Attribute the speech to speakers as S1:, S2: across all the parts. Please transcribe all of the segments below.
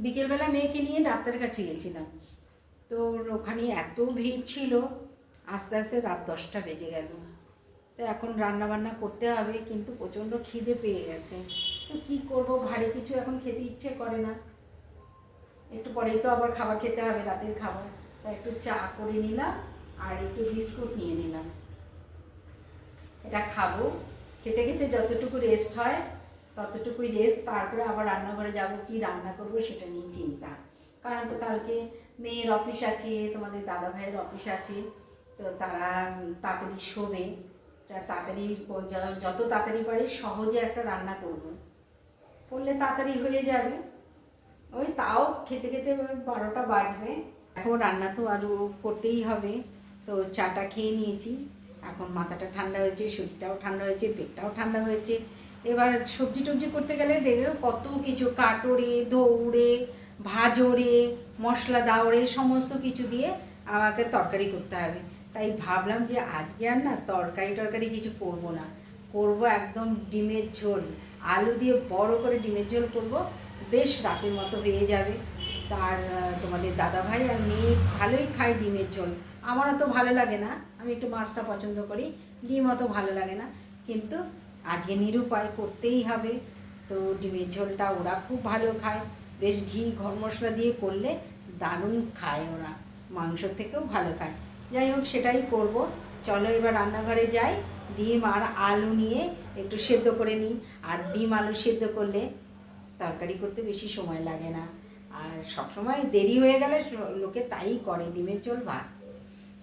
S1: বিকেলবেলা মেয়েকে নিয়ে ডাক্তারের কাছে গেছিলাম। তো ওখানে এত ভিড় ছিল, আস্তে আস্তে রাত 10টা বেজে গেল। তো এখন রান্না বান্না করতে হবে, কিন্তু প্রচণ্ড খিদে পেয়ে গেছে। তো কী করবো, ভারী কিছু এখন খেতে ইচ্ছে করে না। একটু পরেই তো আবার খাবার খেতে হবে, রাতের খাবার। তাই একটু চা করে নিলাম আর একটু বিস্কুট নিয়ে নিলাম, এটা খাবো। খেতে খেতে যতটুকু রেস্ট হয় ততটুকুই রেস্ট, তারপরে আবার রান্নাঘরে যাব, কি রান্না করব সেটা নিয়ে চিন্তা। কারণ তো কালকে মেয়ের অফিস আছে, তোমাদের দাদা ভাইয়ের অফিস আছে, তো তারা তাড়াতাড়ি শোবে। তা তাড়াতাড়ি যত তাড়াতাড়ি পারি সহজে একটা রান্না করব, করলে তাড়াতাড়ি হয়ে যাবে। ওই তাও খেতে খেতে 12টা বাজবে। এখন রান্না তো আরও করতেই হবে। তো চাটা খেয়ে নিয়েছি, এখন মাথাটা ঠান্ডা হয়েছে, শরীরটাও ঠান্ডা হয়েছে, পেটটাও ঠান্ডা হয়েছে। এবার সবজি টবজি করতে গেলে দেখো কত কিছু কাটোরে, দৌড়ে, ভাজরে, মশলা দাওড়ে, সমস্ত কিছু দিয়ে আমাকে তরকারি করতে হবে। তাই ভাবলাম যে আজকে আর না তরকারি কিছু করব না, করব একদম ডিমের ঝোল। আলু দিয়ে বড় করে ডিমের ঝোল করব, বেশ রাতের মতো হয়ে যাবে। তার তোমাদের দাদাভাই আর মেয়ে ভালোই খায় ডিমের ঝোল। আমার অত ভালো লাগে না, আমি একটু মাছটা পছন্দ করি, ডিম অত ভালো লাগে না, কিন্তু আজকে নিরুপায় করতেই হবে। তো ডিমের ঝোলটা ওরা খুব ভালো খায়, বেশ ঘি গরম মশলা দিয়ে করলে দারুণ খায় ওরা, মাংসর থেকেও ভালো খায়। যাই হোক, সেটাই করব। চলো এবার রান্নাঘরে যাই, ডিম আর আলু নিয়ে একটু সেদ্ধ করে নিই। আর ডিম আলু সেদ্ধ করলে তরকারি করতে বেশি সময় লাগে না, আর সবসময় দেরি হয়ে গেলে লোকে তাই করে, ডিমের ঝোল ভাত,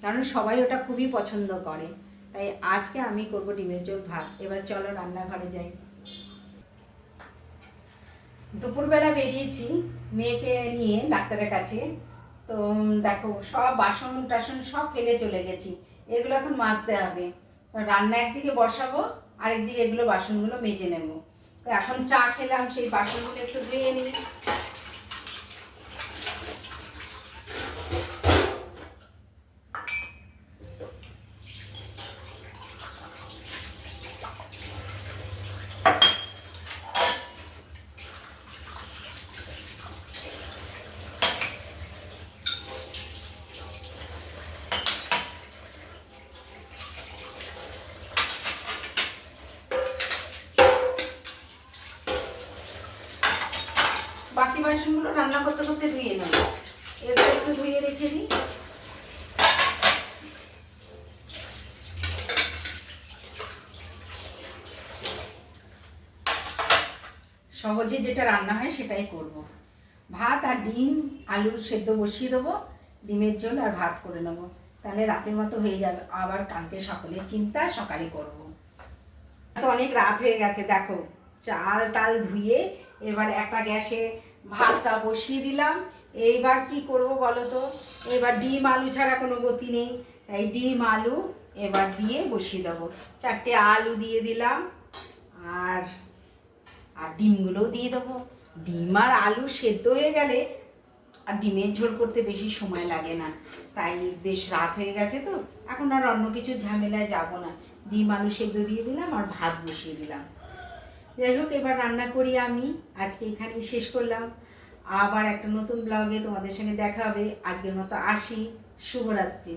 S1: কারণ সবাই ওটা খুবই পছন্দ করে। তাই আজকে আমি করব ডিমের ঝোল ভাত। এবার চলো রান্নাঘরে যাই। দুপুরবেলা বেরিয়েছি মেয়েকে নিয়ে ডাক্তারের কাছে। তো দেখো সব বাসন টাসন সব ফেলে চলে গেছি, এগুলো এখন মাজতে হবে। তো রান্না একদিকে বসাবো, আরেকদিকে এগুলো বাসনগুলো মেজে নেব। তো এখন চা খেলাম, সেই বাসনগুলো একটু ধুয়ে নিই। বাকি বাসনগুলো রান্না করতে করতে ধুয়ে নেব, এগুলো একটু ধুয়ে রেখে দিই। সহজে যেটা রান্না হয় সেটাই করব। ভাত আর ডিম আলুর সেদ্ধ বসিয়ে দেবো, ডিমের ঝোল আর ভাত করে নেবো, তাহলে রাতের মতো হয়ে যাবে। আবার কালকে সকালের চিন্তা সকালে করব। তো অনেক রাত হয়ে গেছে, দেখো চাল টাল ধুয়ে এবার একটা গ্যাসে ভাতটা বসিয়ে দিলাম। এইবার কি করব বলো তো, এবার ডিম আলু ছাড়া কোনো গতি নেই, তাই ডিম আলু এবার দিয়ে বসিয়ে দেবো। 4টে আলু দিয়ে দিলাম, আর আর ডিমগুলোও দিয়ে দেবো। ডিম আর আলু সেদ্ধ হয়ে গেলে আর ডিমের ঝোল করতে বেশি সময় লাগে না। তাই বেশ রাত হয়ে গেছে, তো এখন আর অন্য কিছু ঝামেলায় যাব না। ডিম আলু সেদ্ধ দিয়ে দিলাম আর ভাত বসিয়ে দিলাম। যাই হোক, এবার রান্না করি আমি। আজকে এখানেই শেষ করলাম, আবার একটা নতুন ব্লগে তোমাদের সঙ্গে দেখা হবে। আজকের মতো আসি, শুভরাত্রি।